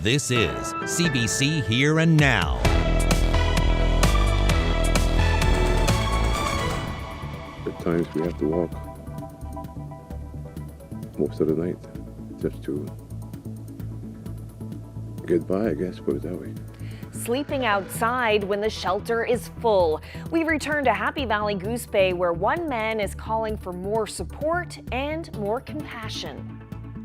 This is CBC Here and Now. At times we have to walk most of the night just to get by, I guess, put it that way. Sleeping outside when the shelter is full. We return to Happy Valley Goose Bay, where one man is calling for more support and more compassion.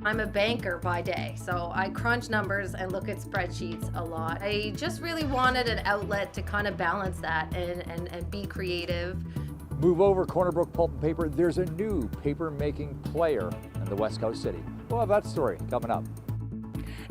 I'm a banker by day, so I crunch numbers and look at spreadsheets a lot. I just really wanted an outlet to kind of balance that and be creative. Move over Corner Brook Pulp and Paper. There's a new paper-making player in the West Coast city. We'll have that story coming up.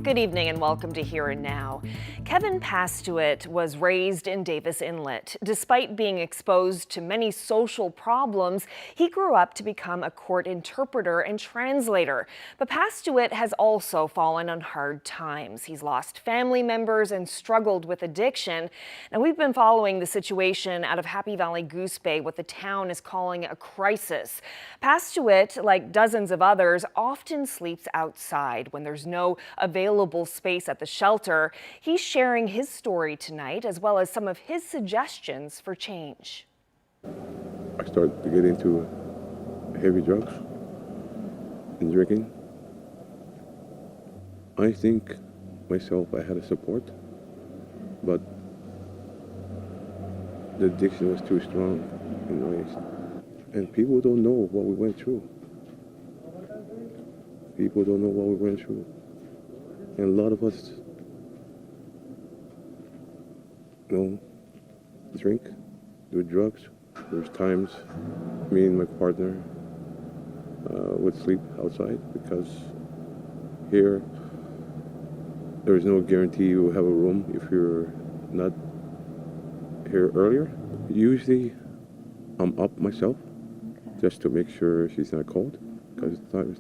Good evening and welcome to Here and Now. Kevin Pastuit was raised in Davis Inlet. Despite being exposed to many social problems, he grew up to become a court interpreter and translator. But Pastuit has also fallen on hard times. He's lost family members and struggled with addiction. Now, we've been following the situation out of Happy Valley Goose Bay, what the town is calling a crisis. Pastuit, like dozens of others, often sleeps outside when there's no available space at the shelter. He's sharing his story tonight, as well as some of his suggestions for change. I started to get into heavy drugs and drinking. I think myself I had a support, but the addiction was too strong, and people don't know what we went through. People don't know what we went through. And a lot of us, drink, do drugs. There's times me and my partner would sleep outside because here there's no guarantee you will have a room if you're not here earlier. Usually I'm up myself just to make sure she's not cold, because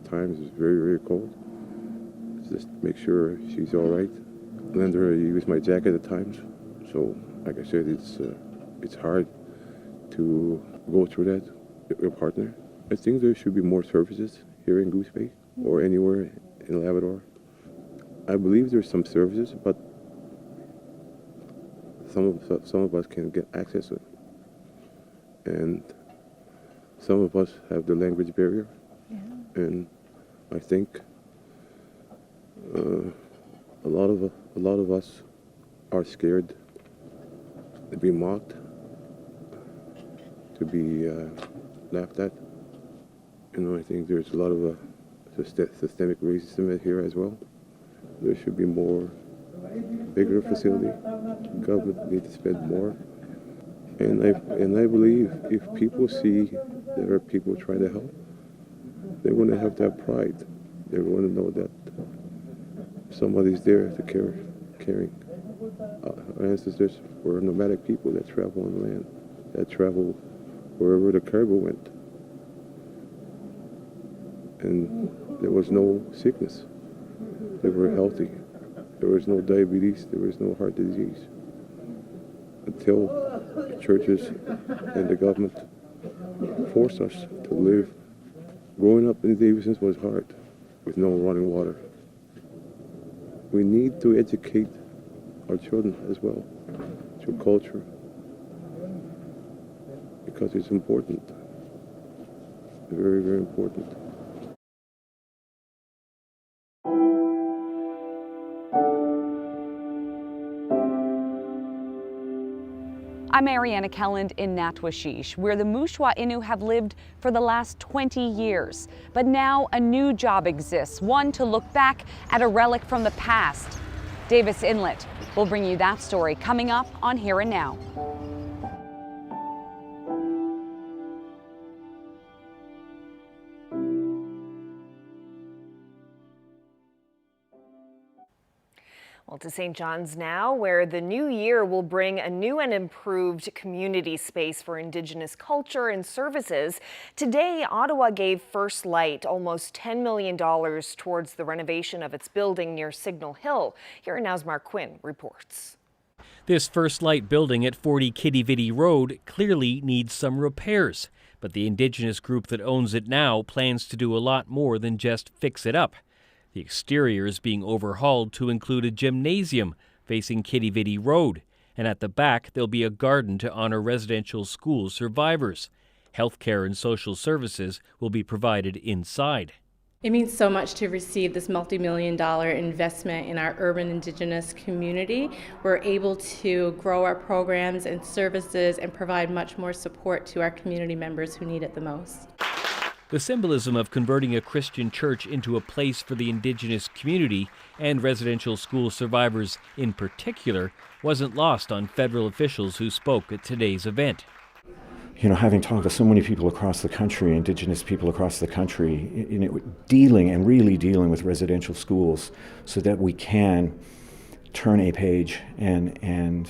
times it's very, very cold. Just make sure she's all right. Lend her use my jacket at times. So, like I said, it's hard to go through that with your partner. I think there should be more services here in Goose Bay or anywhere in Labrador. I believe there's some services, but some of us can get access to it, and some of us have the language barrier. Yeah. And I think a lot of us are scared to be mocked, to be laughed at. I think there's a lot of systemic racism here as well. There should be bigger facility. Government needs to spend more. And I believe if people see there are people trying to help, they're going to have that pride. They're going to know that somebody's there to caring. Our ancestors were nomadic people that travel on the land, that travel wherever the caribou went. And there was no sickness. They were healthy. There was no diabetes. There was no heart disease. Until the churches and the government forced us to live. Growing up in Davidson was hard, with no running water. We need to educate our children as well through culture, because it's important, very, very important. I'm Mariana Kelland in Natwashish, where the Mushwa Innu have lived for the last 20 years. But now a new job exists, one to look back at a relic from the past. Davis Inlet will bring you that story coming up on Here and Now. Well, to St. John's now, where the new year will bring a new and improved community space for Indigenous culture and services. Today, Ottawa gave First Light almost $10 million towards the renovation of its building near Signal Hill. Here Now's Mark Quinn reports. This First Light building at 40 Kitty Vitty Road clearly needs some repairs, but the Indigenous group that owns it now plans to do a lot more than just fix it up. The exterior is being overhauled to include a gymnasium facing Kitty Road, and at the back there'll be a garden to honor residential school survivors. Healthcare and social services will be provided inside. It means so much to receive this multi-million-dollar investment in our urban Indigenous community. We're able to grow our programs and services and provide much more support to our community members who need it the most. The symbolism of converting a Christian church into a place for the Indigenous community and residential school survivors in particular wasn't lost on federal officials who spoke at today's event. You know, having talked to so many people across the country, Indigenous people across the country, really dealing with residential schools so that we can turn a page and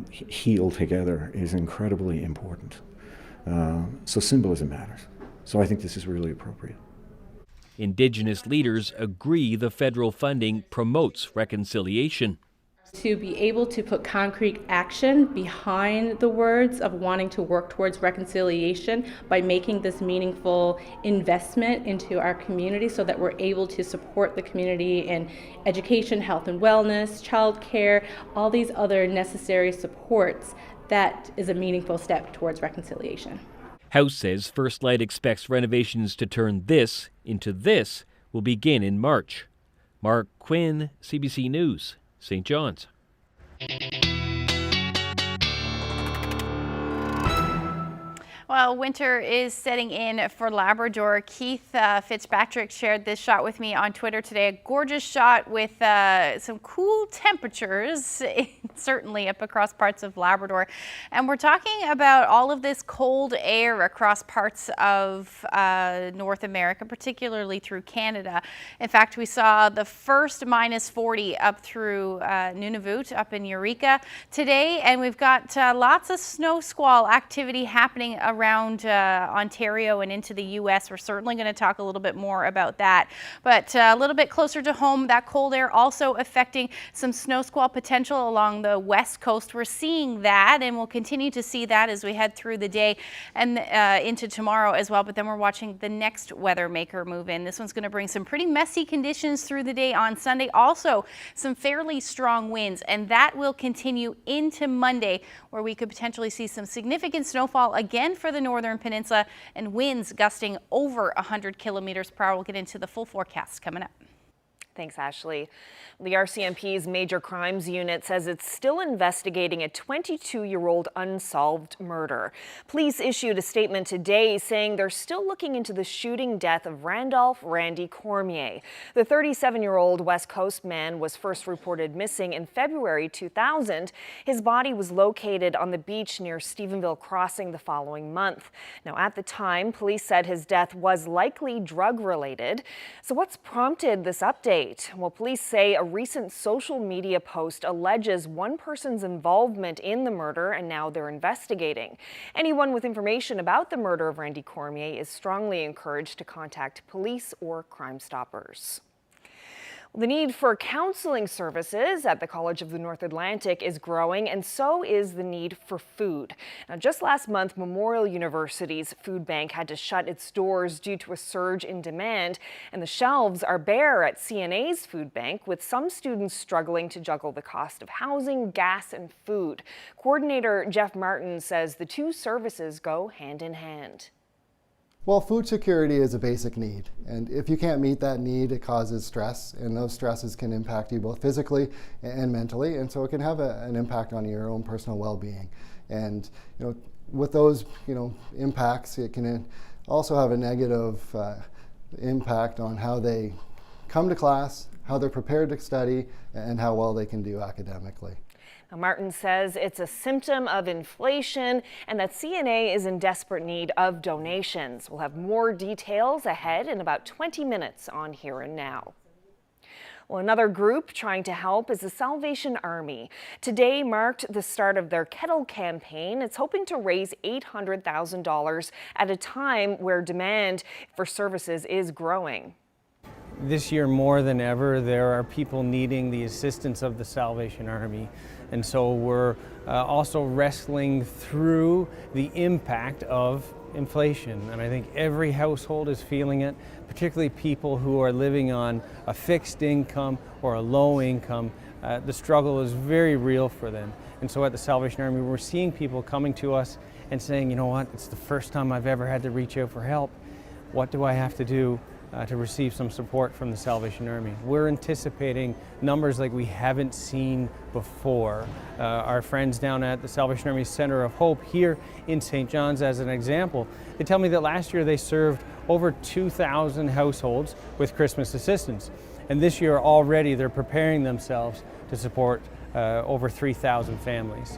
heal together is incredibly important. So symbolism matters. So I think this is really appropriate. Indigenous leaders agree the federal funding promotes reconciliation. To be able to put concrete action behind the words of wanting to work towards reconciliation by making this meaningful investment into our community so that we're able to support the community in education, health and wellness, childcare, all these other necessary supports, that is a meaningful step towards reconciliation. House says First Light expects renovations to turn this into this will begin in March. Mark Quinn, CBC News, St. John's. Well, winter is setting in for Labrador. Keith Fitzpatrick shared this shot with me on Twitter today. A gorgeous shot with some cool temperatures, certainly up across parts of Labrador. And we're talking about all of this cold air across parts of North America, particularly through Canada. In fact, we saw the first minus 40 up through Nunavut, up in Eureka today. And we've got lots of snow squall activity happening around Ontario and into the U.S. We're certainly going to talk a little bit more about that. But a little bit closer to home, that cold air also affecting some snow squall potential along the west coast. We're seeing that, and we'll continue to see that as we head through the day and into tomorrow as well. But then we're watching the next weather maker move in. This one's going to bring some pretty messy conditions through the day on Sunday. Also, some fairly strong winds, and that will continue into Monday, where we could potentially see some significant snowfall again for the northern peninsula and winds gusting over 100 kilometers per hour. We'll get into the full forecast coming up. Thanks, Ashley. The RCMP's Major Crimes Unit says it's still investigating a 22-year-old unsolved murder. Police issued a statement today saying they're still looking into the shooting death of Randolph Randy Cormier. The 37-year-old West Coast man was first reported missing in February 2000. His body was located on the beach near Stephenville Crossing the following month. Now, at the time, police said his death was likely drug-related. So what's prompted this update? Well, police say a recent social media post alleges one person's involvement in the murder, and now they're investigating. Anyone with information about the murder of Randy Cormier is strongly encouraged to contact police or Crime Stoppers. The need for counseling services at the College of the North Atlantic is growing, and so is the need for food. Now, just last month, Memorial University's food bank had to shut its doors due to a surge in demand, and the shelves are bare at CNA's food bank, with some students struggling to juggle the cost of housing, gas, and food. Coordinator Jeff Martin says the two services go hand in hand. Well, food security is a basic need, and if you can't meet that need, it causes stress, and those stresses can impact you both physically and mentally, and so it can have an impact on your own personal well-being. And with those impacts, it can also have a negative impact on how they come to class, how they're prepared to study, and how well they can do academically. Now, Martin says it's a symptom of inflation and that CNA is in desperate need of donations. We'll have more details ahead in about 20 minutes on Here and Now. Well, another group trying to help is the Salvation Army. Today marked the start of their Kettle campaign. It's hoping to raise $800,000 at a time where demand for services is growing. This year more than ever, there are people needing the assistance of the Salvation Army. And so we're also wrestling through the impact of inflation. And I think every household is feeling it, particularly people who are living on a fixed income or a low income. The struggle is very real for them. And so at the Salvation Army, we're seeing people coming to us and saying, you know what, it's the first time I've ever had to reach out for help. What do I have to do to receive some support from the Salvation Army? We're anticipating numbers like we haven't seen before. Our friends down at the Salvation Army Center of Hope here in St. John's, as an example, they tell me that last year they served over 2,000 households with Christmas assistance. And this year already they're preparing themselves to support over 3,000 families.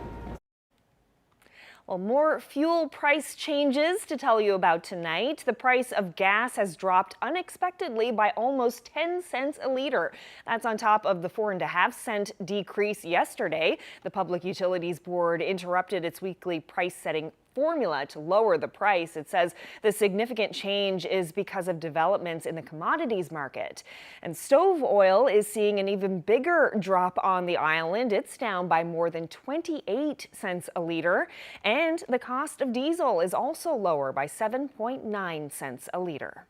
Well, more fuel price changes to tell you about tonight. The price of gas has dropped unexpectedly by almost 10 cents a liter. That's on top of the 4.5-cent decrease yesterday. The Public Utilities Board interrupted its weekly price setting formula to lower the price. It says the significant change is because of developments in the commodities market. And stove oil is seeing an even bigger drop on the island. It's down by more than 28 cents a liter. And the cost of diesel is also lower by 7.9 cents a liter.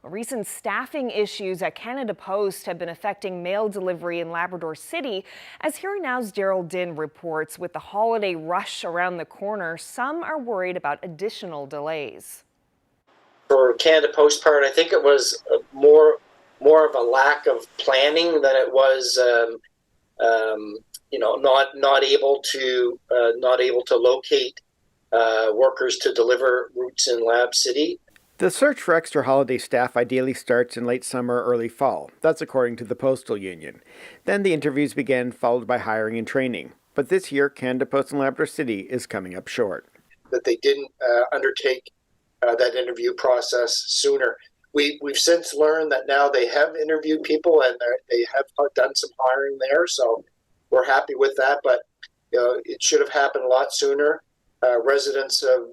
Recent staffing issues at Canada Post have been affecting mail delivery in Labrador City. As Here Now's Daryl Din reports, with the holiday rush around the corner, some are worried about additional delays. For Canada Post part, I think it was more of a lack of planning than it was, not able to locate workers to deliver routes in Lab City. The search for extra holiday staff ideally starts in late summer or early fall. That's according to the Postal Union. Then the interviews begin, followed by hiring and training. But this year, Canada Post and Labrador City is coming up short. That they didn't undertake that interview process sooner. We've since learned that now they have interviewed people and they have done some hiring there, so we're happy with that. But it should have happened a lot sooner. Residents of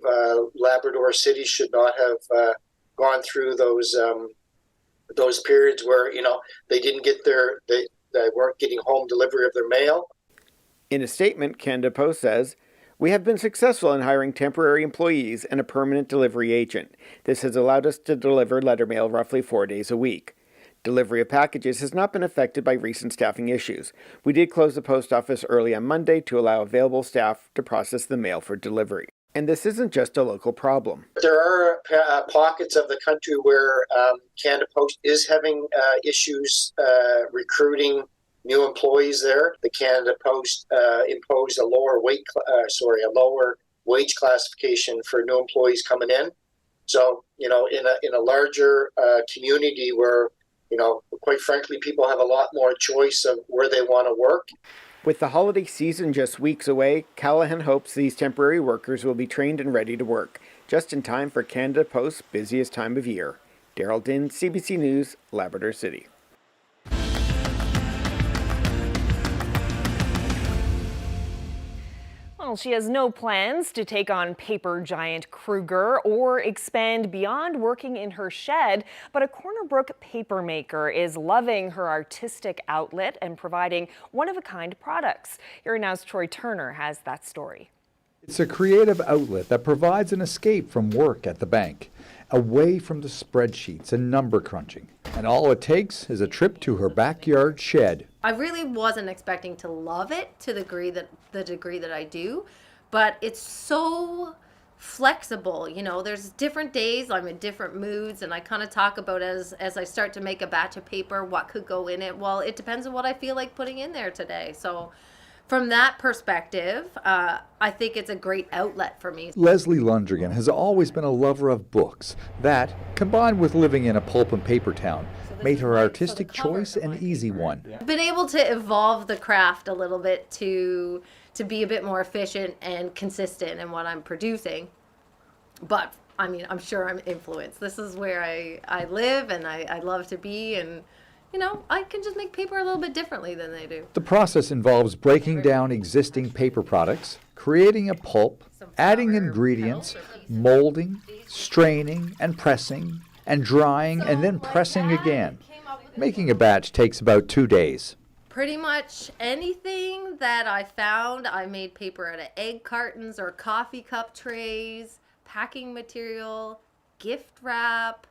Labrador City should not have gone through those periods where they didn't get they weren't getting home delivery of their mail. In a statement, Canada Post says, "We have been successful in hiring temporary employees and a permanent delivery agent. This has allowed us to deliver letter mail roughly 4 days a week. Delivery of packages has not been affected by recent staffing issues. We did close the post office early on Monday to allow available staff to process the mail for delivery." And this isn't just a local problem. There are pockets of the country where Canada Post is having issues recruiting new employees there. The Canada Post imposed a lower wage classification for new employees coming in. So, in a larger community where quite frankly, people have a lot more choice of where they want to work. With the holiday season just weeks away, Callahan hopes these temporary workers will be trained and ready to work, just in time for Canada Post's busiest time of year. Daryl Din, CBC News, Labrador City. Well, she has no plans to take on paper giant Kruger or expand beyond working in her shed, but a Corner Brook paper maker is loving her artistic outlet and providing one-of-a-kind products. Here Now's Troy Turner has that story. It's a creative outlet that provides an escape from work at the bank, away from the spreadsheets and number crunching. And all it takes is a trip to her backyard shed. I really wasn't expecting to love it to the degree that I do, but it's so flexible. There's different days, I'm in different moods, and I kind of talk about as I start to make a batch of paper, what could go in it. Well, it depends on what I feel like putting in there today. So from that perspective, I think it's a great outlet for me. Leslie Lundrigan has always been a lover of books. That, combined with living in a pulp and paper town, made her artistic choice an easy one. Been able to evolve the craft a little bit to be a bit more efficient and consistent in what I'm producing. But I'm sure I'm influenced. This is where I live and I love to be, and I can just make paper a little bit differently than they do. The process involves breaking down existing paper products, creating a pulp, adding ingredients, molding, straining, and pressing, and drying and then pressing again. Making a batch takes about 2 days. Pretty much anything that I found, I made paper out of egg cartons or coffee cup trays, packing material, gift wrap,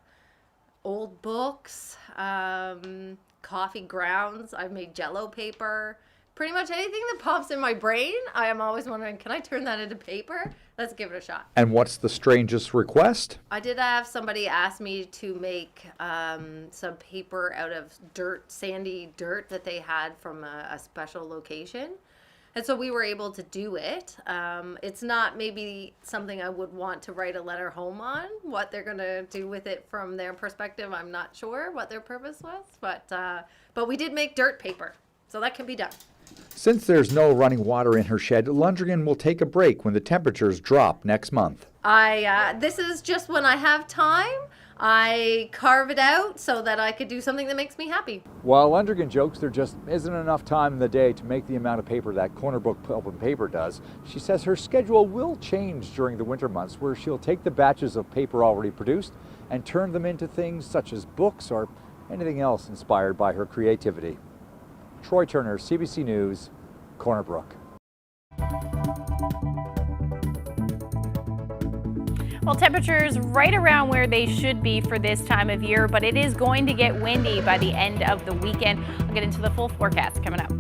old books, coffee grounds. I've made Jello paper. Pretty much anything that pops in my brain, I am always wondering, can I turn that into paper? Let's give it a shot. And what's the strangest request? I did have somebody ask me to make some paper out of dirt, sandy dirt that they had from a special location. And so we were able to do it. It's not maybe something I would want to write a letter home on. What they're going to do with it from their perspective, I'm not sure what their purpose was. But we did make dirt paper, so that can be done. Since there's no running water in her shed, Lundgren will take a break when the temperatures drop next month. This is just when I have time. I carve it out so that I could do something that makes me happy. While Lundgren jokes there just isn't enough time in the day to make the amount of paper that Corner Brook Pulp and Paper does, she says her schedule will change during the winter months, where she'll take the batches of paper already produced and turn them into things such as books or anything else inspired by her creativity. Troy Turner, CBC News, Corner Brook. Well, temperatures right around where they should be for this time of year, but it is going to get windy by the end of the weekend. I'll get into the full forecast coming up.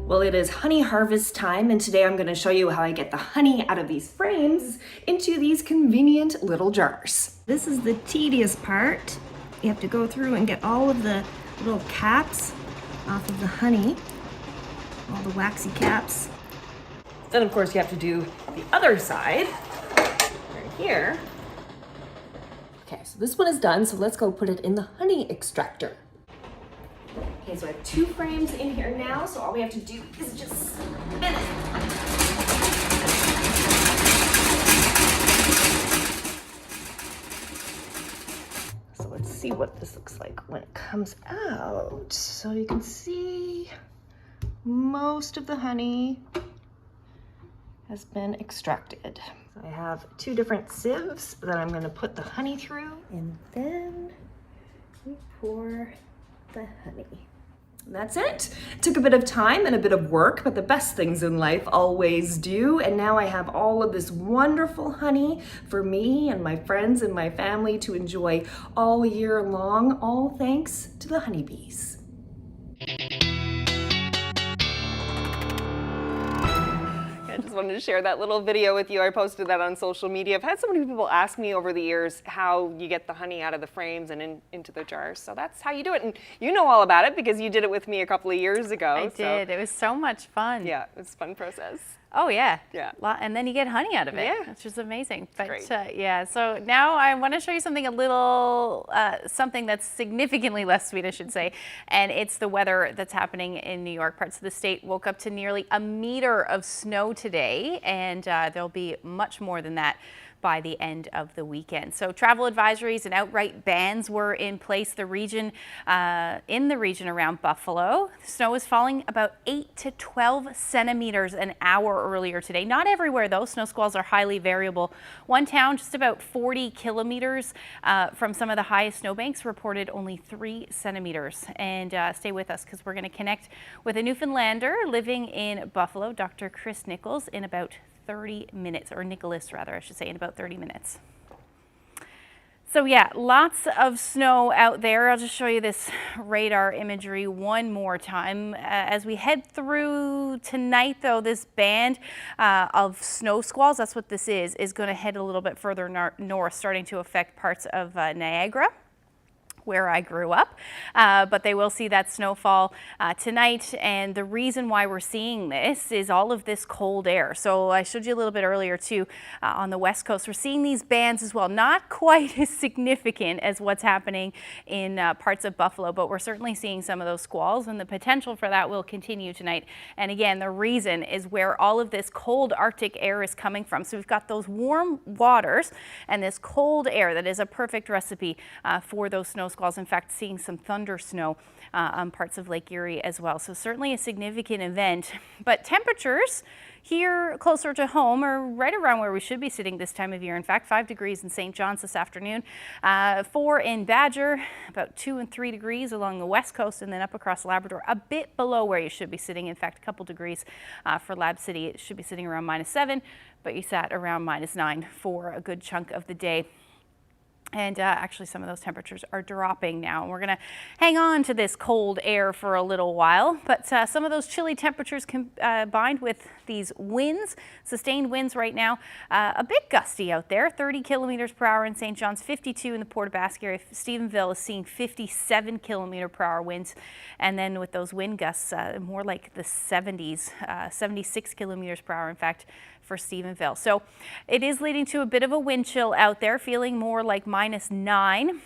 Well, it is honey harvest time, and today I'm going to show you how I get the honey out of these frames into these convenient little jars. This is the tedious part. You have to go through and get all of the little caps off of the honey, all the waxy caps. Then, of course, you have to do the other side, right here. Okay, so this one is done, so let's go put it in the honey extractor. Okay, so I have 2 frames in here now, so all we have to do is just spin it. So let's see what this looks like when it comes out. So you can see most of the honey has been extracted. So I have 2 different sieves that I'm gonna put the honey through, and then we pour the honey. And that's it. It took a bit of time and a bit of work, but the best things in life always do. And now I have all of this wonderful honey for me and my friends and my family to enjoy all year long, all thanks to the honeybees. I just wanted to share that little video with you. I posted that on social media. I've had so many people ask me over the years how you get the honey out of the frames and into the jars. So that's how you do it. And you know all about it because you did it with me a couple of years ago. I did. It was so much fun. Yeah, it was a fun process. Oh yeah. Yeah. And then you get honey out of it, yeah, which is amazing. But great. yeah, so now I want to show you something a little, something that's significantly less sweet, I should say. And it's the weather that's happening in New York. Parts of the state woke up to nearly a meter of snow today, and there'll be much more than that by the end of the weekend. So travel advisories and outright bans were in place in the region around Buffalo. Snow is falling about 8 to 12 centimeters an hour earlier today. Not everywhere though. Snow squalls are highly variable. One town just about 40 kilometers from some of the highest snowbanks reported only 3 centimeters. And stay with us because we're going to connect with a Newfoundlander living in Buffalo, Dr. Chris Nichols, in about 30 minutes, or Nicholas rather, I should say, in about 30 minutes. So yeah, lots of snow out there. I'll just show you this radar imagery one more time. As we head through tonight though, this band of snow squalls, that's what this is going to head a little bit further north, starting to affect parts of Niagara, where I grew up, but they will see that snowfall tonight. And the reason why we're seeing this is all of this cold air. So I showed you a little bit earlier too, on the West Coast, we're seeing these bands as well. Not quite as significant as what's happening in parts of Buffalo, but we're certainly seeing some of those squalls, and the potential for that will continue tonight. And again, the reason is where all of this cold Arctic air is coming from. So we've got those warm waters and this cold air that is a perfect recipe for those snow squalls. In fact, seeing some thunder snow on parts of Lake Erie as well. So certainly a significant event, but temperatures here closer to home are right around where we should be sitting this time of year. In fact, 5 degrees in St. John's this afternoon, 4 in Badger, about 2 and 3 degrees along the west coast, and then up across Labrador, a bit below where you should be sitting. In fact, a couple degrees for Lab City. It should be sitting around -7, but you sat around -9 for a good chunk of the day. And actually some of those temperatures are dropping now. We're going to hang on to this cold air for a little while, but some of those chilly temperatures combined with these winds, sustained winds right now, a bit gusty out there, 30 kilometers per hour in St. John's, 52 in the Port aux Basques area. Stephenville is seeing 57 kilometer per hour winds. And then with those wind gusts, more like the 70s, 76 kilometers per hour, in fact, for Stephenville. So it is leading to a bit of a wind chill out there, feeling more like -9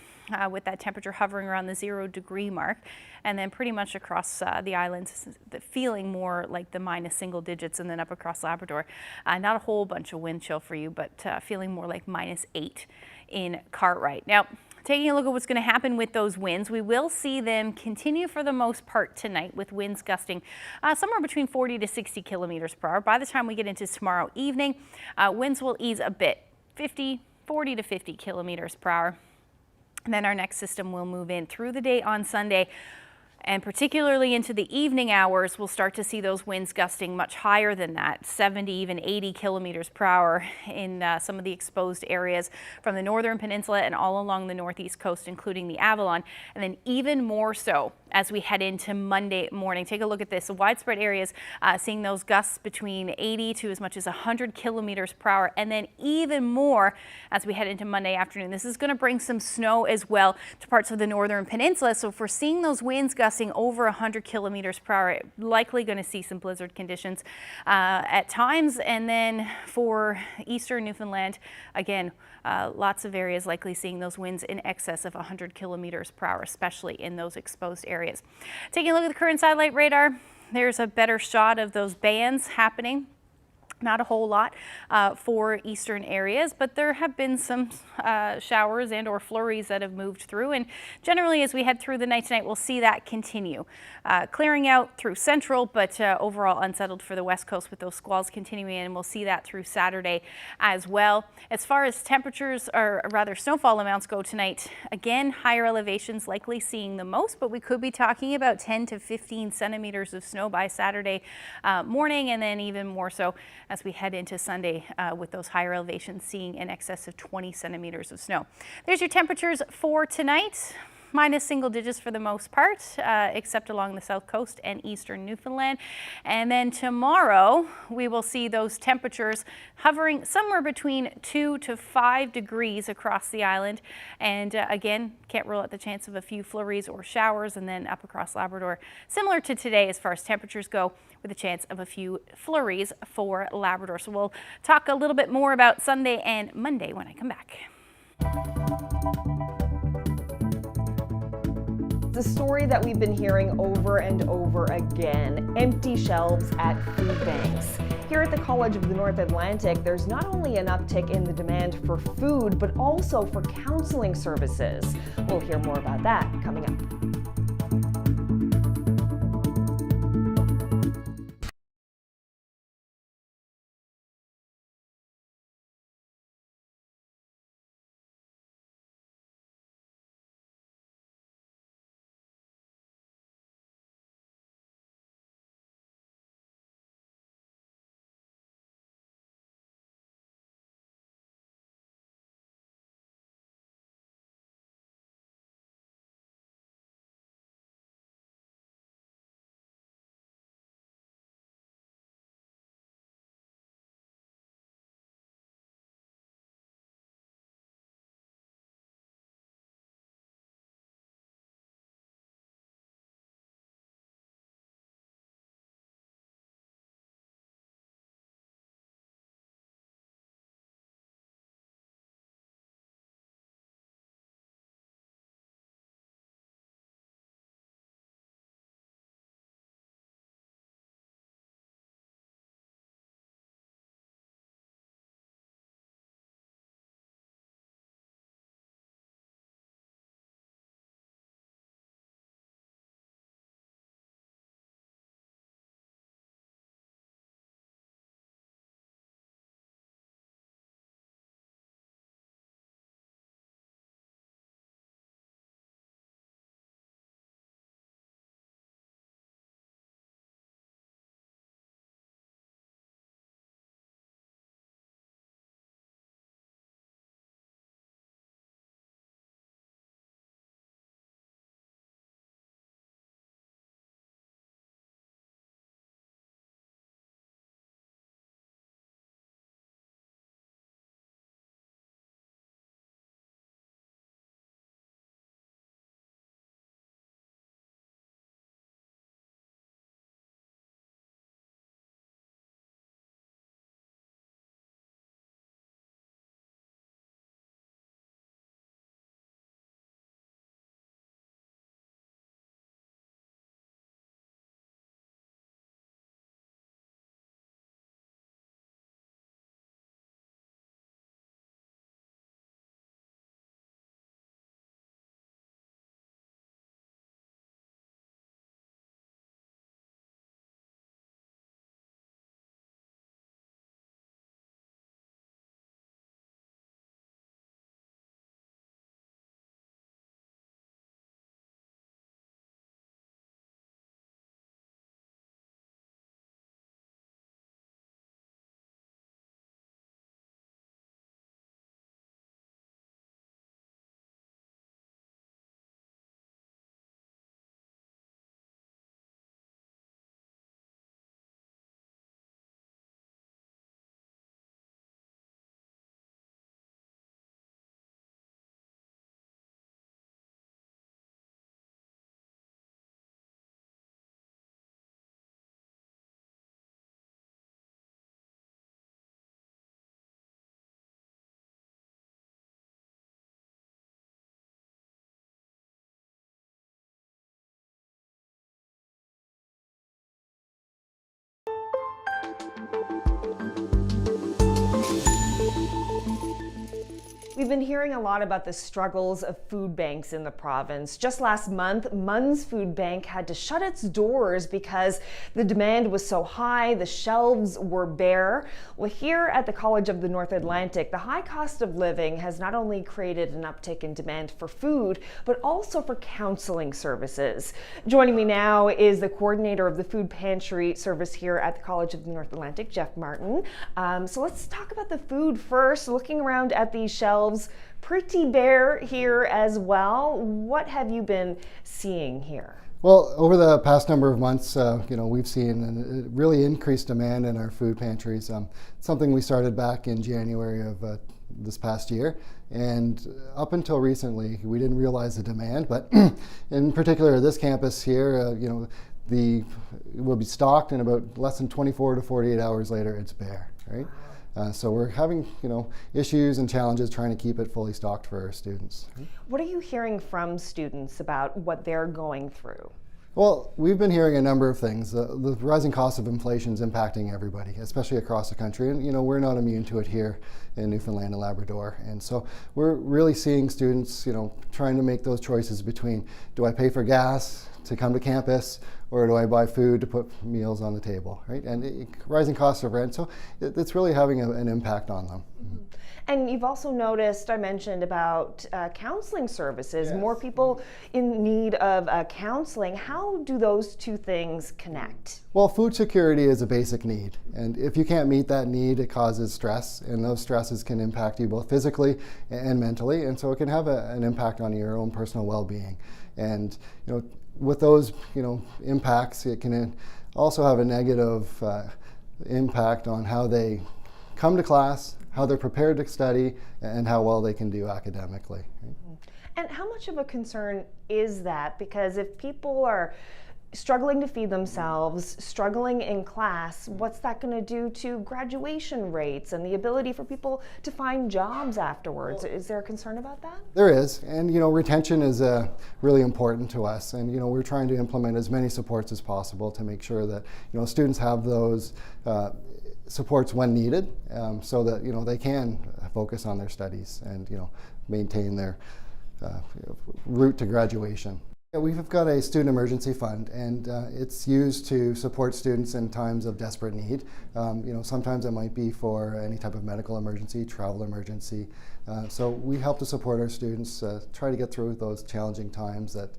with that temperature hovering around the 0 degree mark. And then pretty much across the islands, feeling more like the -single digits, and then up across Labrador. Not a whole bunch of wind chill for you, but feeling more like -8 in Cartwright. Now, taking a look at what's going to happen with those winds, we will see them continue for the most part tonight with winds gusting somewhere between 40 to 60 kilometers per hour. By the time we get into tomorrow evening, winds will ease a bit, 40 to 50 kilometers per hour. And then our next system will move in through the day on Sunday. And particularly into the evening hours, we'll start to see those winds gusting much higher than that, 70, even 80 kilometers per hour in some of the exposed areas from the northern peninsula and all along the northeast coast, including the Avalon, and then even more so as we head into Monday morning. Take a look at this. So widespread areas seeing those gusts between 80 to as much as 100 kilometers per hour, and then even more as we head into Monday afternoon. This is going to bring some snow as well to parts of the northern peninsula. So if we're seeing those winds gusting over 100 kilometers per hour, likely going to see some blizzard conditions at times. And then for eastern Newfoundland, again, lots of areas likely seeing those winds in excess of 100 kilometers per hour, especially in those exposed areas. Taking a look at the current satellite radar, there's a better shot of those bands happening. Not a whole lot for eastern areas, but there have been some showers and or flurries that have moved through, and generally as we head through the night tonight, we'll see that continue. Clearing out through central, but overall unsettled for the west coast with those squalls continuing, and we'll see that through Saturday as well. As far as temperatures, or rather snowfall amounts go tonight, again, higher elevations likely seeing the most, but we could be talking about 10 to 15 centimeters of snow by Saturday morning, and then even more so as we head into Sunday with those higher elevations seeing in excess of 20 centimeters of snow. There's your temperatures for tonight. Minus single digits for the most part, except along the south coast and eastern Newfoundland. And then tomorrow, we will see those temperatures hovering somewhere between 2 to 5 degrees across the island. And again, can't rule out the chance of a few flurries or showers, and then up across Labrador, similar to today as far as temperatures go, with a chance of a few flurries for Labrador. So we'll talk a little bit more about Sunday and Monday when I come back. The story that we've been hearing over and over again, empty shelves at food banks. Here at the College of the North Atlantic, there's not only an uptick in the demand for food, but also for counseling services. We'll hear more about that coming up. We've been hearing a lot about the struggles of food banks in the province. Just last month, Munn's Food Bank had to shut its doors because the demand was so high, the shelves were bare. Well, here at the College of the North Atlantic, the high cost of living has not only created an uptick in demand for food, but also for counseling services. Joining me now is the coordinator of the food pantry service here at the College of the North Atlantic, Jeff Martin. So let's talk about the food first. Looking around at these shelves, pretty bare here as well. What have you been seeing here? Well, over the past number of months, we've seen a really increased demand in our food pantries. Something we started back in January of this past year, and up until recently, we didn't realize the demand. But in particular, this campus here, it will be stocked, and about less than 24 to 48 hours later, it's bare. Right. So we're having, issues and challenges trying to keep it fully stocked for our students. What are you hearing from students about what they're going through? Well, we've been hearing a number of things. The rising cost of inflation is impacting everybody, especially across the country. And, we're not immune to it here in Newfoundland and Labrador. And so we're really seeing students, trying to make those choices between, do I pay for gas to come to campus, or do I buy food to put meals on the table, right? And rising costs of rent, so it's really having an impact on them. Mm-hmm. And you've also noticed, I mentioned about counseling services, yes. More people in need of counseling. How do those two things connect? Well, food security is a basic need. And if you can't meet that need, it causes stress. And those stresses can impact you both physically and mentally. And so it can have an impact on your own personal well-being. And, with those, impacts, it can also have a negative impact on how they come to class, how they're prepared to study, and how well they can do academically. Right? And how much of a concern is that? Because if people are struggling to feed themselves, struggling in class, what's that going to do to graduation rates and the ability for people to find jobs afterwards? Is there a concern about that? There is, and retention is really important to us, and we're trying to implement as many supports as possible to make sure that students have those supports when needed, so that they can focus on their studies and maintain their route to graduation. We've got a student emergency fund, and it's used to support students in times of desperate need. Sometimes it might be for any type of medical emergency, travel emergency. So we help to support our students, try to get through those challenging times that,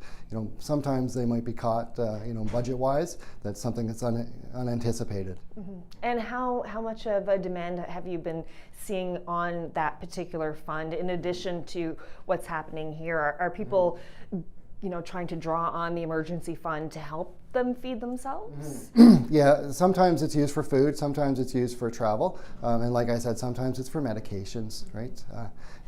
sometimes they might be caught, budget-wise. That's something that's unanticipated. Mm-hmm. And how much of a demand have you been seeing on that particular fund, in addition to what's happening here? Are people trying to draw on the emergency fund to help them feed themselves? Yeah, sometimes it's used for food, sometimes it's used for travel, and like I said, sometimes it's for medications, right?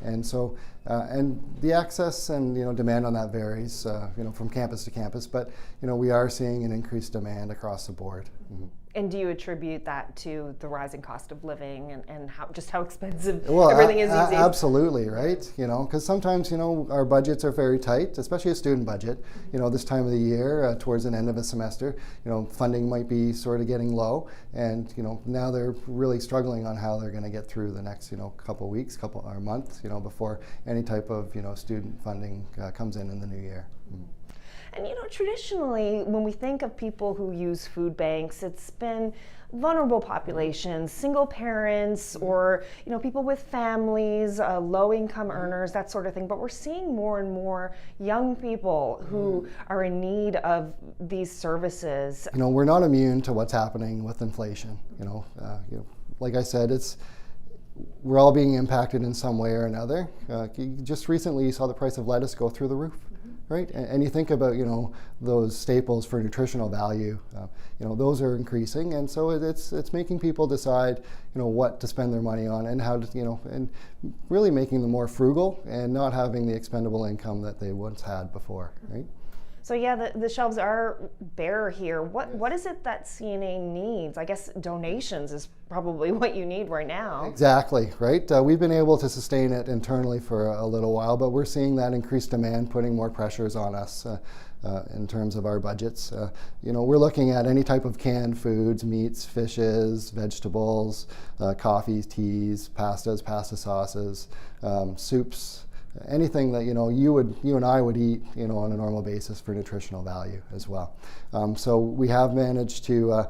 And so, and the access and demand on that varies, from campus to campus, but we are seeing an increased demand across the board. Mm-hmm. And do you attribute that to the rising cost of living and how expensive everything is these days? Absolutely, right? Because sometimes, our budgets are very tight, especially a student budget. This time of the year, towards an end of a semester, funding might be sort of getting low, and now they're really struggling on how they're going to get through the next couple weeks, or months, before any type of student funding comes in the new year. Mm-hmm. And traditionally, when we think of people who use food banks, it's been vulnerable populations, single parents, or people with families, low-income earners, that sort of thing. But we're seeing more and more young people who are in need of these services. We're not immune to what's happening with inflation. Like I said, we're all being impacted in some way or another. Just recently, you saw the price of lettuce go through the roof. Right, and you think about those staples for nutritional value, those are increasing, and so it's making people decide what to spend their money on and how to and really making them more frugal and not having the expendable income that they once had before. Right. So yeah, the shelves are bare here. What is it that CNA needs? I guess donations is probably what you need right now. Exactly, right? We've been able to sustain it internally for a little while, but we're seeing that increased demand putting more pressures on us in terms of our budgets. We're looking at any type of canned foods, meats, fishes, vegetables, coffees, teas, pastas, pasta sauces, soups, anything that you and I would eat on a normal basis for nutritional value as well. So we have managed to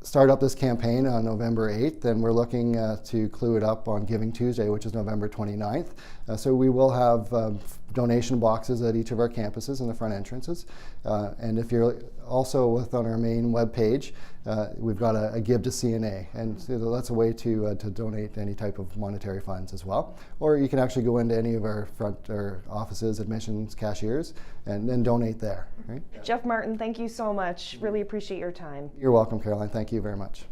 start up this campaign on November 8th, and we're looking to clue it up on Giving Tuesday, which is November 29th. So we will have donation boxes at each of our campuses in the front entrances. And if you're also on our main webpage, we've got a Give to CNA, and that's a way to donate any type of monetary funds as well. Or you can actually go into any of our front or offices, admissions, cashiers, and then donate there. Right? Jeff Martin, thank you so much. Really appreciate your time. You're welcome, Caroline. Thank you very much.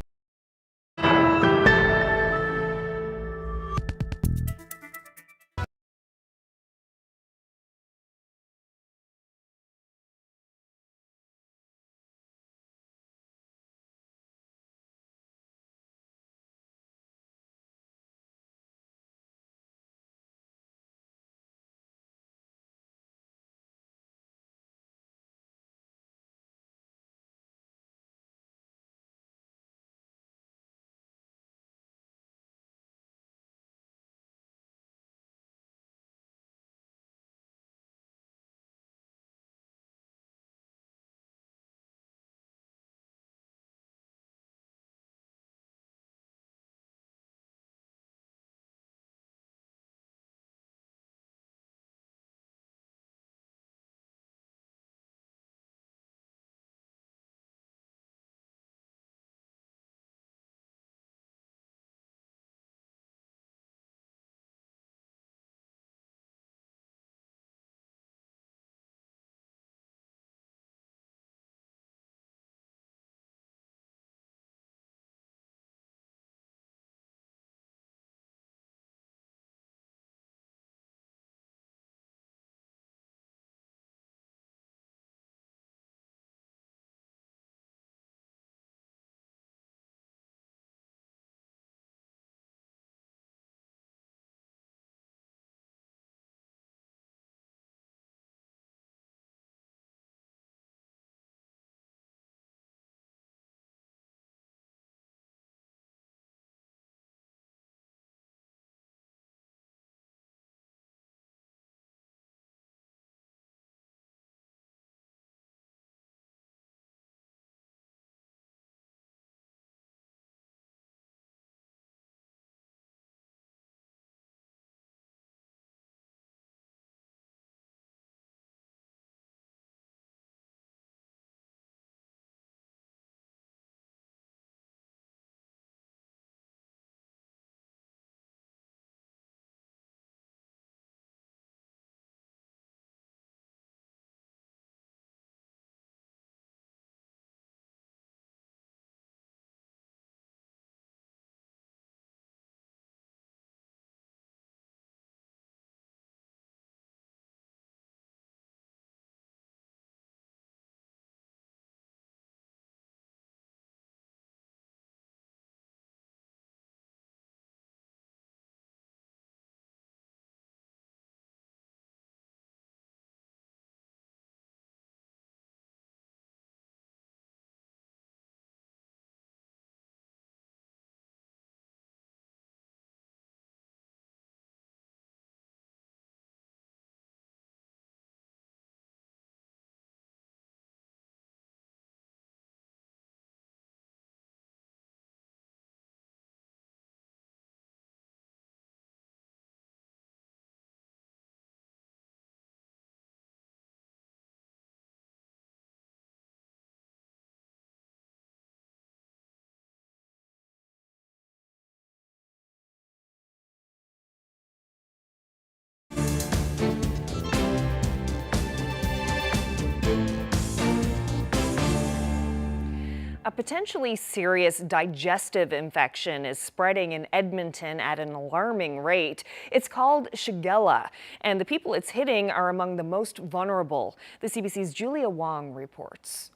A potentially serious digestive infection is spreading in Edmonton at an alarming rate. It's called Shigella, and the people it's hitting are among the most vulnerable. The CBC's Julia Wong reports.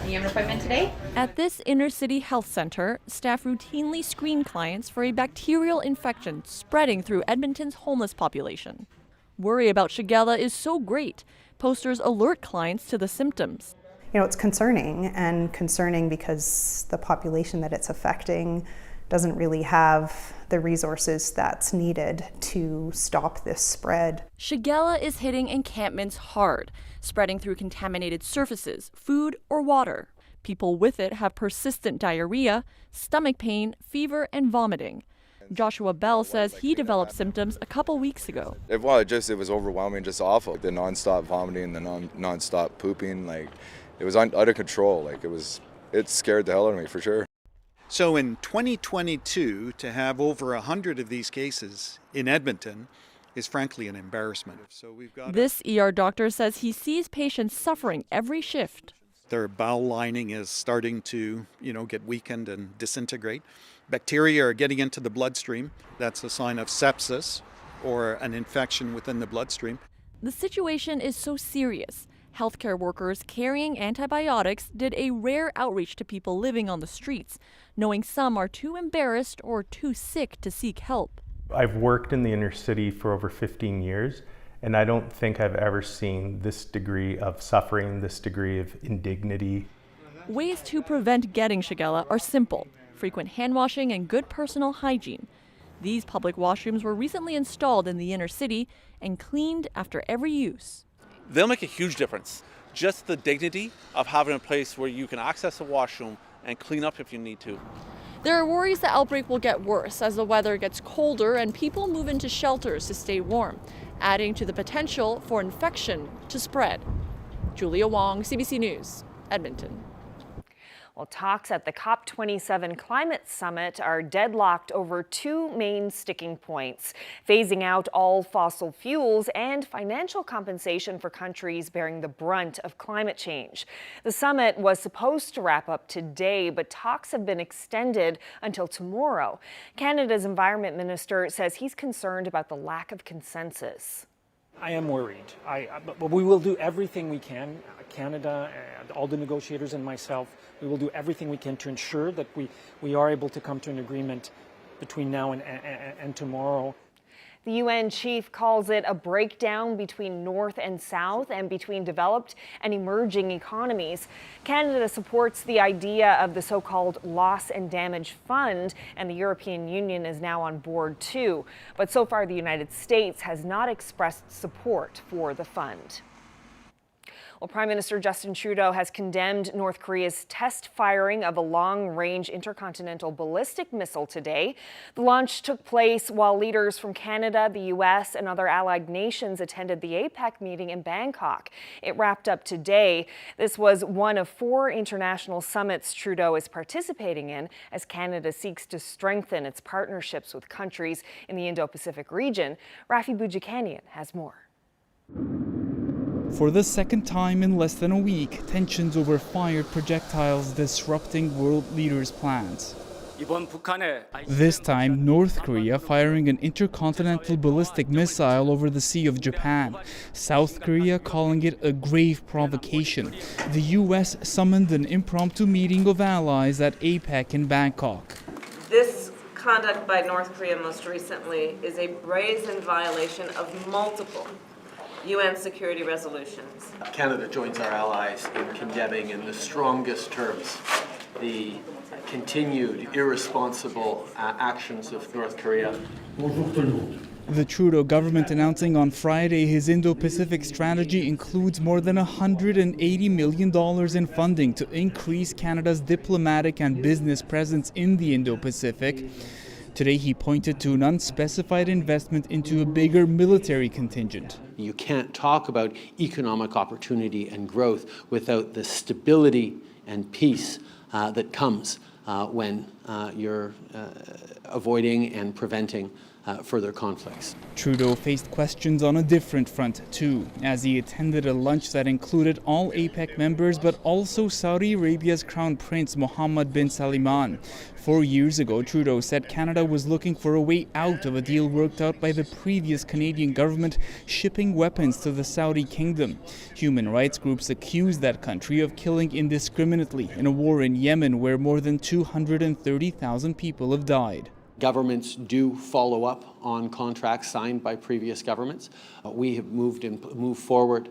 The appointment today? At this inner-city health center, staff routinely screen clients for a bacterial infection spreading through Edmonton's homeless population. Worry about Shigella is so great, posters alert clients to the symptoms. You know, it's concerning because the population that it's affecting doesn't really have the resources that's needed to stop this spread. Shigella is hitting encampments hard, spreading through contaminated surfaces, food, or water. People with it have persistent diarrhea, stomach pain, fever, and vomiting. Joshua Bell says he developed symptoms a couple weeks ago. It was overwhelming, just awful. The nonstop vomiting, the nonstop pooping, it was out of control. It scared the hell out of me for sure. So in 2022, to have over 100 of these cases in Edmonton is frankly an embarrassment. So this ER doctor says he sees patients suffering every shift. Their bowel lining is starting to, get weakened and disintegrate. Bacteria are getting into the bloodstream. That's a sign of sepsis or an infection within the bloodstream. The situation is so serious. Healthcare workers carrying antibiotics did a rare outreach to people living on the streets, knowing some are too embarrassed or too sick to seek help. I've worked in the inner city for over 15 years, and I don't think I've ever seen this degree of suffering, this degree of indignity. Ways to prevent getting Shigella are simple: frequent hand washing and good personal hygiene. These public washrooms were recently installed in the inner city and cleaned after every use. They'll make a huge difference. Just the dignity of having a place where you can access a washroom and clean up if you need to. There are worries the outbreak will get worse as the weather gets colder and people move into shelters to stay warm, adding to the potential for infection to spread. Julia Wong, CBC News, Edmonton. Well, talks at the COP27 climate summit are deadlocked over two main sticking points: phasing out all fossil fuels and financial compensation for countries bearing the brunt of climate change. The summit was supposed to wrap up today, but talks have been extended until tomorrow. Canada's Environment Minister says he's concerned about the lack of consensus. I am worried, but we will do everything we can. Canada, all the negotiators and myself, we will do everything we can to ensure that we are able to come to an agreement between now and tomorrow. The UN chief calls it a breakdown between North and South and between developed and emerging economies. Canada supports the idea of the so-called loss and damage fund, and the European Union is now on board too. But so far, the United States has not expressed support for the fund. Well, Prime Minister Justin Trudeau has condemned North Korea's test firing of a long-range intercontinental ballistic missile today. The launch took place while leaders from Canada, the U.S., and other allied nations attended the APEC meeting in Bangkok. It wrapped up today. This was one of 4 international summits Trudeau is participating in as Canada seeks to strengthen its partnerships with countries in the Indo-Pacific region. Rafi Boudjikanian has more. For the second time in less than a week, tensions over fired projectiles disrupting world leaders' plans. This time, North Korea firing an intercontinental ballistic missile over the Sea of Japan. South Korea calling it a grave provocation. The U.S. summoned an impromptu meeting of allies at APEC in Bangkok. This conduct by North Korea most recently is a brazen violation of multiple UN security resolutions. Canada joins our allies in condemning in the strongest terms the continued irresponsible actions of North Korea. The Trudeau government announcing on Friday his Indo-Pacific strategy includes more than $180 million in funding to increase Canada's diplomatic and business presence in the Indo-Pacific. Today he pointed to an unspecified investment into a bigger military contingent. You can't talk about economic opportunity and growth without the stability and peace that comes when you're avoiding and preventing further conflicts. Trudeau faced questions on a different front too, as he attended a lunch that included all APEC members but also Saudi Arabia's Crown Prince Mohammed bin Salman. 4 years ago, Trudeau said Canada was looking for a way out of a deal worked out by the previous Canadian government shipping weapons to the Saudi kingdom. Human rights groups accuse that country of killing indiscriminately in a war in Yemen where more than 230,000 people have died. Governments do follow up on contracts signed by previous governments. We have moved forward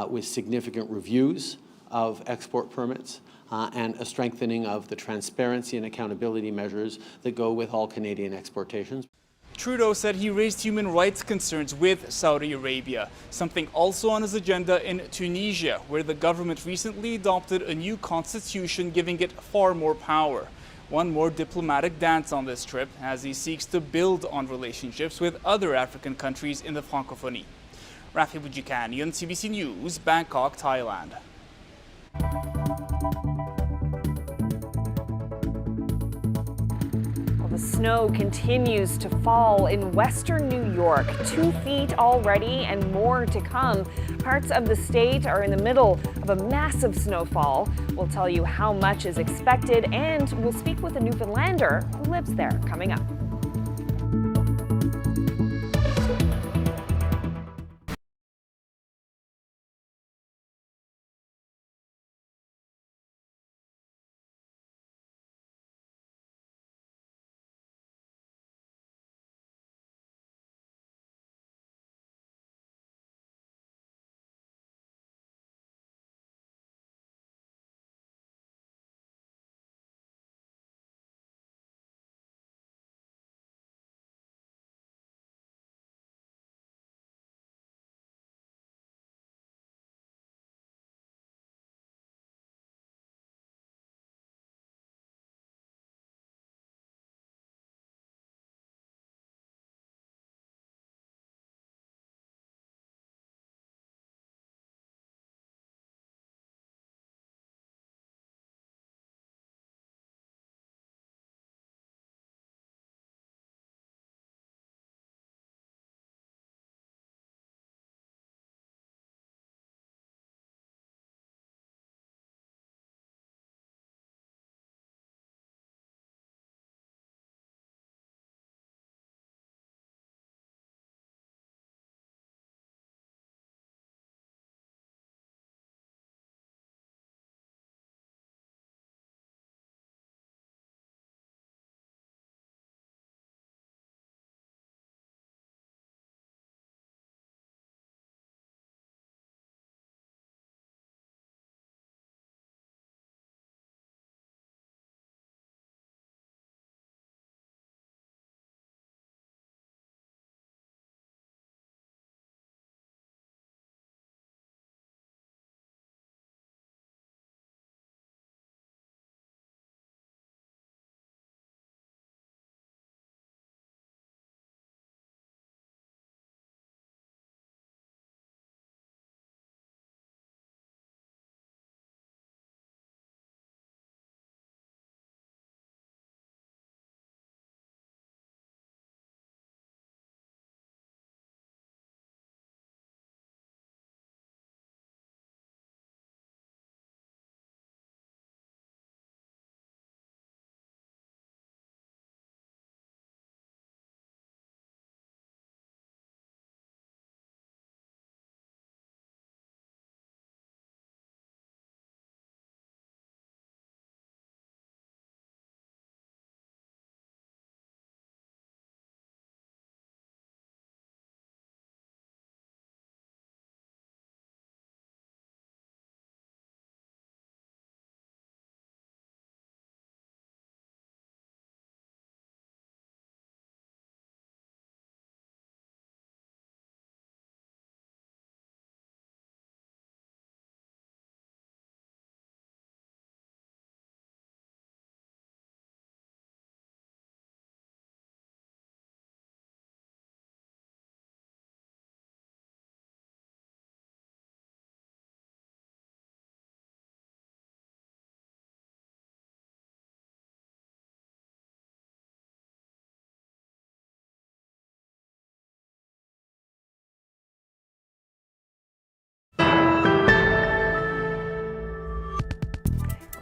with significant reviews of export permits and a strengthening of the transparency and accountability measures that go with all Canadian exportations. Trudeau said he raised human rights concerns with Saudi Arabia, something also on his agenda in Tunisia, where the government recently adopted a new constitution giving it far more power. One more diplomatic dance on this trip as he seeks to build on relationships with other African countries in the Francophonie. Rafi Bujikanian, CBC News, Bangkok, Thailand. The snow continues to fall in western New York, 2 feet already and more to come. Parts of the state are in the middle of a massive snowfall. We'll tell you how much is expected, and we'll speak with a Newfoundlander who lives there coming up.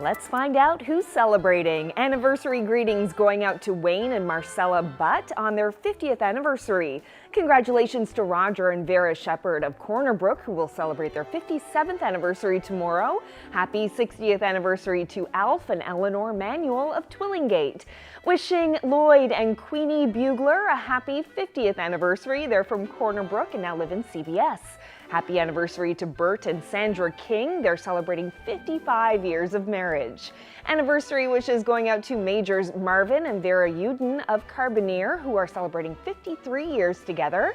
Let's find out who's celebrating. Anniversary greetings going out to Wayne and Marcella Butt on their 50th anniversary. Congratulations to Roger and Vera Shepherd of Corner Brook, who will celebrate their 57th anniversary tomorrow. Happy 60th anniversary to Alf and Eleanor Manuel of Twillingate. Wishing Lloyd and Queenie Bugler a happy 50th anniversary. They're from Corner Brook and now live in CBS. Happy anniversary to Bert and Sandra King. They're celebrating 55 years of marriage. Anniversary wishes going out to Majors Marvin and Vera Uden of Carboneer, who are celebrating 53 years together.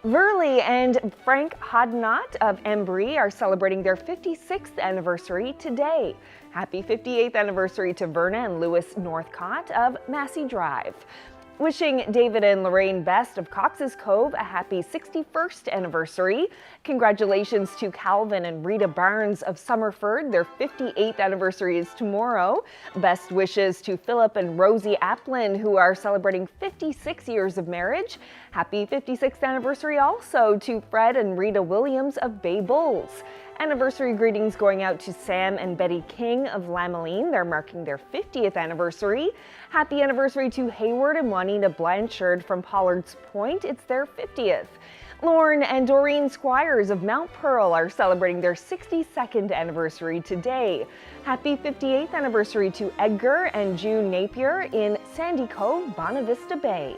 Verley and Frank Hodnott of Embry are celebrating their 56th anniversary today. Happy 58th anniversary to Verna and Louis Northcott of Massey Drive. Wishing David and Lorraine Best of Cox's Cove a happy 61st anniversary. Congratulations to Calvin and Rita Barnes of Summerford. Their 58th anniversary is tomorrow. Best wishes to Philip and Rosie Applin, who are celebrating 56 years of marriage. Happy 56th anniversary also to Fred and Rita Williams of Bay Bulls. Anniversary greetings going out to Sam and Betty King of Lameline. They're marking their 50th anniversary. Happy anniversary to Hayward and Juanita Blanchard from Pollard's Point. It's their 50th. Lauren and Doreen Squires of Mount Pearl are celebrating their 62nd anniversary today. Happy 58th anniversary to Edgar and June Napier in Sandy Cove, Bonavista Bay.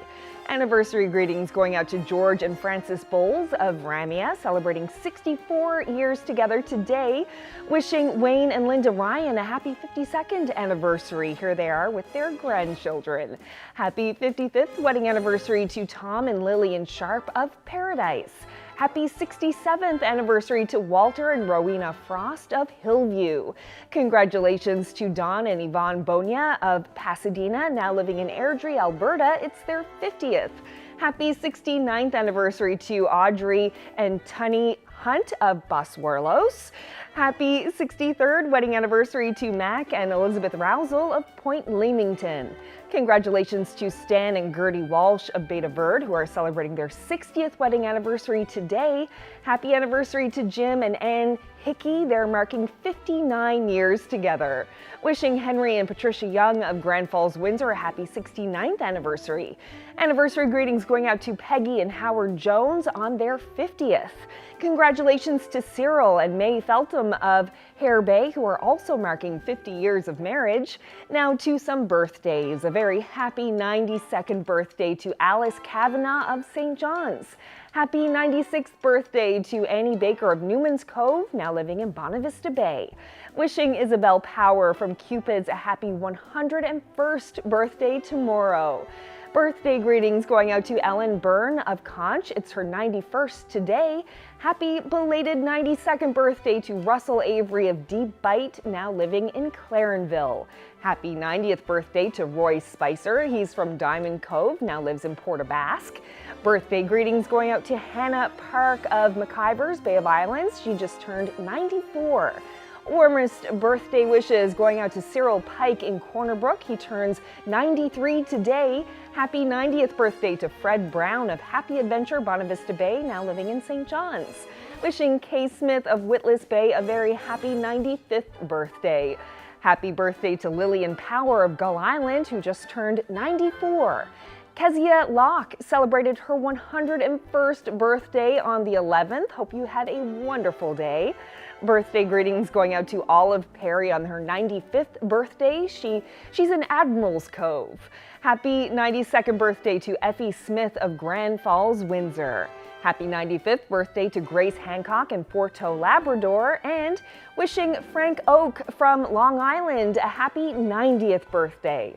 Anniversary greetings going out to George and Francis Bowles of Ramia, celebrating 64 years together today. Wishing Wayne and Linda Ryan a happy 52nd anniversary. Here they are with their grandchildren. Happy 55th wedding anniversary to Tom and Lillian Sharp of Paradise. Happy 67th anniversary to Walter and Rowena Frost of Hillview. Congratulations to Don and Yvonne Bonia of Pasadena, now living in Airdrie, Alberta. It's their 50th. Happy 69th anniversary to Audrey and Tunny Hunt of Boswerlos. Happy 63rd wedding anniversary to Mac and Elizabeth Rousel of Point Leamington. Congratulations to Stan and Gertie Walsh of Beta Verde, who are celebrating their 60th wedding anniversary today. Happy anniversary to Jim and Ann Hickey. They're marking 59 years together. Wishing Henry and Patricia Young of Grand Falls, Windsor a happy 69th anniversary. Anniversary greetings going out to Peggy and Howard Jones on their 50th. Congratulations to Cyril and May Feltham of Hare Bay, who are also marking 50 years of marriage. Now to some birthdays. A very happy 92nd birthday to Alice Kavanagh of St. John's. Happy 96th birthday to Annie Baker of Newman's Cove, now living in Bonavista Bay. Wishing Isabel Power from Cupid's a happy 101st birthday tomorrow. Birthday greetings going out to Ellen Byrne of Conch. It's her 91st today. Happy belated 92nd birthday to Russell Avery of Deep Bite, now living in Clarenville. Happy 90th birthday to Roy Spicer. He's from Diamond Cove, now lives in Port aux Basques. Birthday greetings going out to Hannah Park of McIvers, Bay of Islands. She just turned 94. Warmest birthday wishes going out to Cyril Pike in Corner Brook. He turns 93 today. Happy 90th birthday to Fred Brown of Happy Adventure, Bonavista Bay, now living in St. John's. Wishing Kay Smith of Witless Bay a very happy 95th birthday. Happy birthday to Lillian Power of Gull Island, who just turned 94. Kezia Locke celebrated her 101st birthday on the 11th. Hope you had a wonderful day. Birthday greetings going out to Olive Perry on her 95th birthday. She's in Admiral's Cove. Happy 92nd birthday to Effie Smith of Grand Falls, Windsor. Happy 95th birthday to Grace Hancock in Forteau, Labrador. And wishing Frank Oak from Long Island a happy 90th birthday.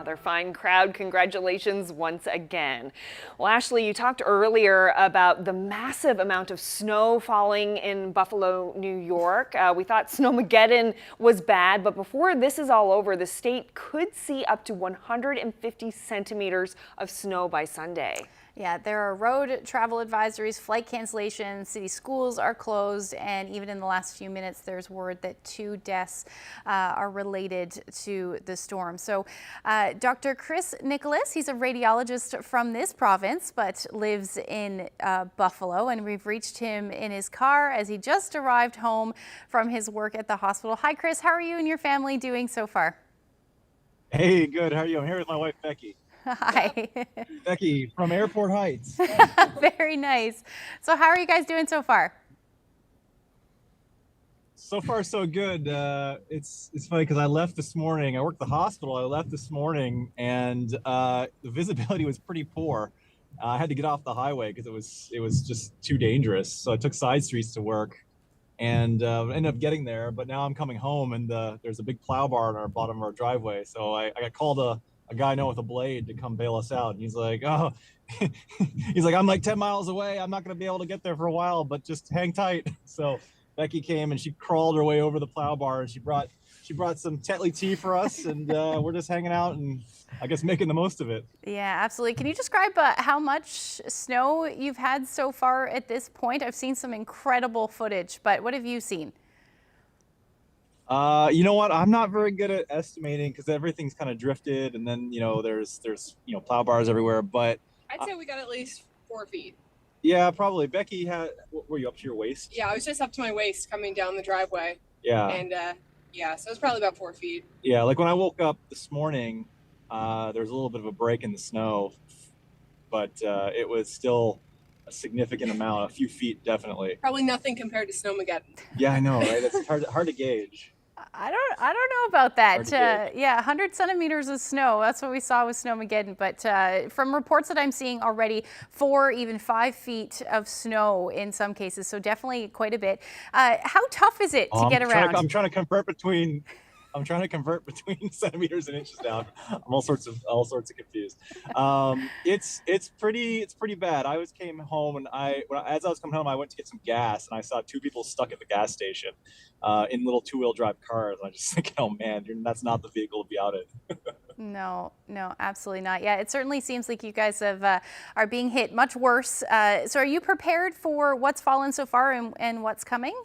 Another fine crowd. Congratulations once again. Well, Ashley, you talked earlier about the massive amount of snow falling in Buffalo, New York. We thought Snowmageddon was bad, but before this is all over, the state could see up to 150 centimeters of snow by Sunday. Yeah, there are road travel advisories, flight cancellations, city schools are closed, and even in the last few minutes, there's word that 2 deaths are related to the storm. So Dr. Chris Nicholas, he's a radiologist from this province, but lives in Buffalo, and we've reached him in his car as he just arrived home from his work at the hospital. Hi, Chris. How are you and your family doing so far? Hey, good. How are you? I'm here with my wife, Becky. Hi. Becky from Airport Heights. Very nice. So how are you guys doing so far? So far, so good. It's funny because I left this morning. I work at the hospital. I left this morning, and the visibility was pretty poor. I had to get off the highway because it was just too dangerous. So I took side streets to work, and ended up getting there. But now I'm coming home, and there's a big plow bar on our bottom of our driveway. So I got called a guy I know with a blade to come bail us out. And he's like, oh, he's like, I'm like 10 miles away. I'm not going to be able to get there for a while, but just hang tight. So Becky came and she crawled her way over the plow bar, and she brought some Tetley tea for us, and we're just hanging out and I guess making the most of it. Yeah, absolutely. Can you describe how much snow you've had so far at this point? I've seen some incredible footage, but what have you seen? You know what? I'm not very good at estimating because everything's kind of drifted, and then there's plow bars everywhere. But I'd say we got at least 4 feet. Yeah, probably. Becky were you up to your waist? Yeah, I was just up to my waist coming down the driveway. Yeah. And yeah, so it's probably about 4 feet. Yeah, like when I woke up this morning, there was a little bit of a break in the snow, but it was still a significant amount, a few feet definitely. Probably nothing compared to Snowmageddon. Yeah, I know, right? It's hard to gauge. I don't know about that. Yeah, 100 centimeters of snow. That's what we saw with Snowmageddon. But from reports that I'm seeing already, 4, even 5 feet of snow in some cases. So definitely quite a bit. How tough is it to get around? I'm trying to convert between centimeters and inches now. I'm all sorts of confused. It's pretty bad. I came home, and as I was coming home, I went to get some gas, and I saw 2 people stuck at the gas station in little 2-wheel drive cars. And I just think, oh man, that's not the vehicle to be out in. No, absolutely not. Yeah, it certainly seems like you guys are being hit much worse. So are you prepared for what's fallen so far and what's coming?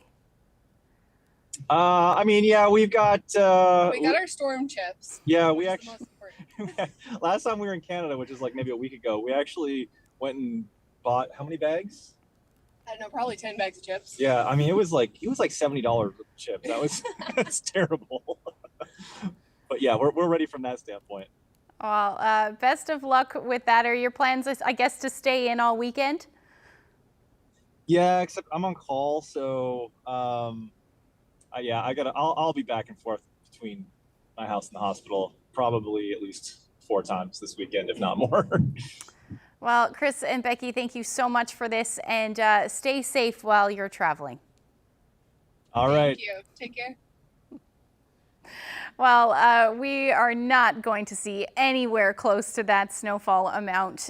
I mean, yeah, we got our storm chips. Yeah, we actually last time we were in Canada, which is like maybe a week ago, we actually went and bought how many bags? I don't know, probably 10 bags of chips. Yeah, I mean, it was like $70 worth of chips. That's terrible. But yeah, we're ready from that standpoint. Well, best of luck with that. Are your plans, I guess, to stay in all weekend? Yeah, except I'm on call, so yeah, I'll be back and forth between my house and the hospital probably at least 4 times this weekend, if not more. Well, Chris and Becky, thank you so much for this, and stay safe while you're traveling. All right. Thank you. Take care. Well, we are not going to see anywhere close to that snowfall amount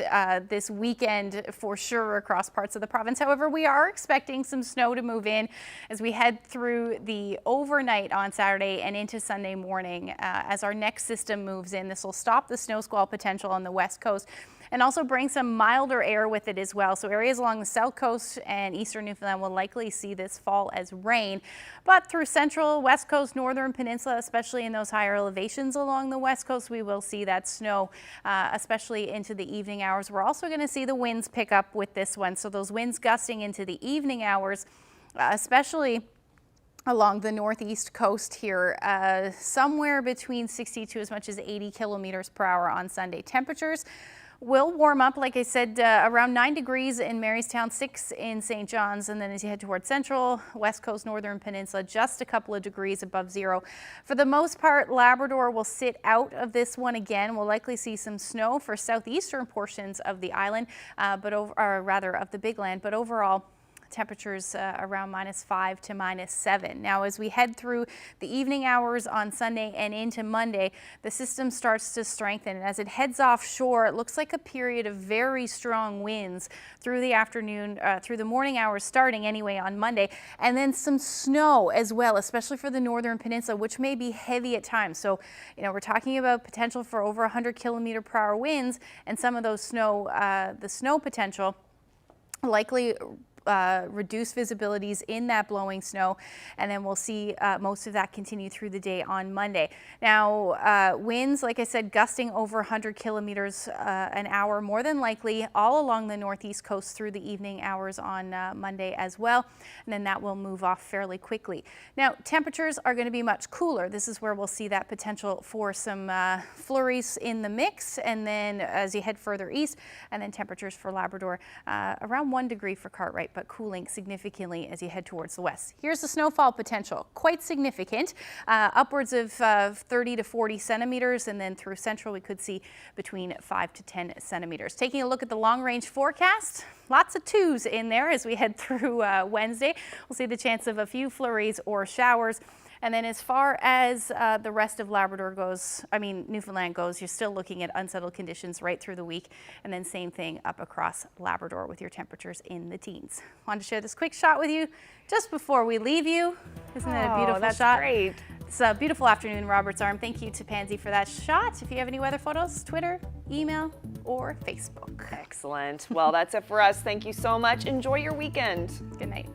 this weekend for sure across parts of the province. However, we are expecting some snow to move in as we head through the overnight on Saturday and into Sunday morning as our next system moves in. This will stop the snow squall potential on the west coast and also bring some milder air with it as well. So areas along the south coast and eastern Newfoundland will likely see this fall as rain. But through central, west coast, northern peninsula, especially in those higher elevations along the west coast, we will see that snow, especially into the evening hours. We're also going to see the winds pick up with this one. So those winds gusting into the evening hours, especially along the northeast coast here, somewhere between 60 to as much as 80 kilometers per hour on Sunday. Temperatures will warm up, like I said, around 9 degrees in Marystown, 6 in St. John's, and then as you head towards central, west coast, northern peninsula, just a couple of degrees above zero. For the most part, Labrador will sit out of this one again. We'll likely see some snow for southeastern portions of the island, or rather of the Big Land, but overall, temperatures around -5 to -7. Now, as we head through the evening hours on Sunday and into Monday, the system starts to strengthen. And as it heads offshore, it looks like a period of very strong winds through the afternoon, through the morning hours starting anyway on Monday, and then some snow as well, especially for the northern peninsula, which may be heavy at times. So, we're talking about potential for over 100 km/h winds, and some of those snow, the snow potential likely reduced visibilities in that blowing snow, and then we'll see most of that continue through the day on Monday. Now, winds, like I said, gusting over 100 kilometers an hour, more than likely all along the northeast coast through the evening hours on Monday as well, and then that will move off fairly quickly. Now, temperatures are going to be much cooler. This is where we'll see that potential for some flurries in the mix, and then as you head further east, and then temperatures for Labrador around 1 degree for Cartwright, but cooling significantly as you head towards the west. Here's the snowfall potential, quite significant, upwards of 30 to 40 centimeters, and then through central we could see between 5 to 10 centimeters. Taking a look at the long-range forecast, lots of 2s in there as we head through Wednesday. We'll see the chance of a few flurries or showers. And then as far as the rest of Labrador goes, Newfoundland goes, you're still looking at unsettled conditions right through the week. And then same thing up across Labrador with your temperatures in the teens. Wanted to share this quick shot with you just before we leave you. Isn't that a beautiful that's shot? Great. It's a beautiful afternoon in Robert's Arm. Thank you to Pansy for that shot. If you have any weather photos, Twitter, email, or Facebook. Excellent. Well, that's it for us. Thank you so much. Enjoy your weekend. Good night.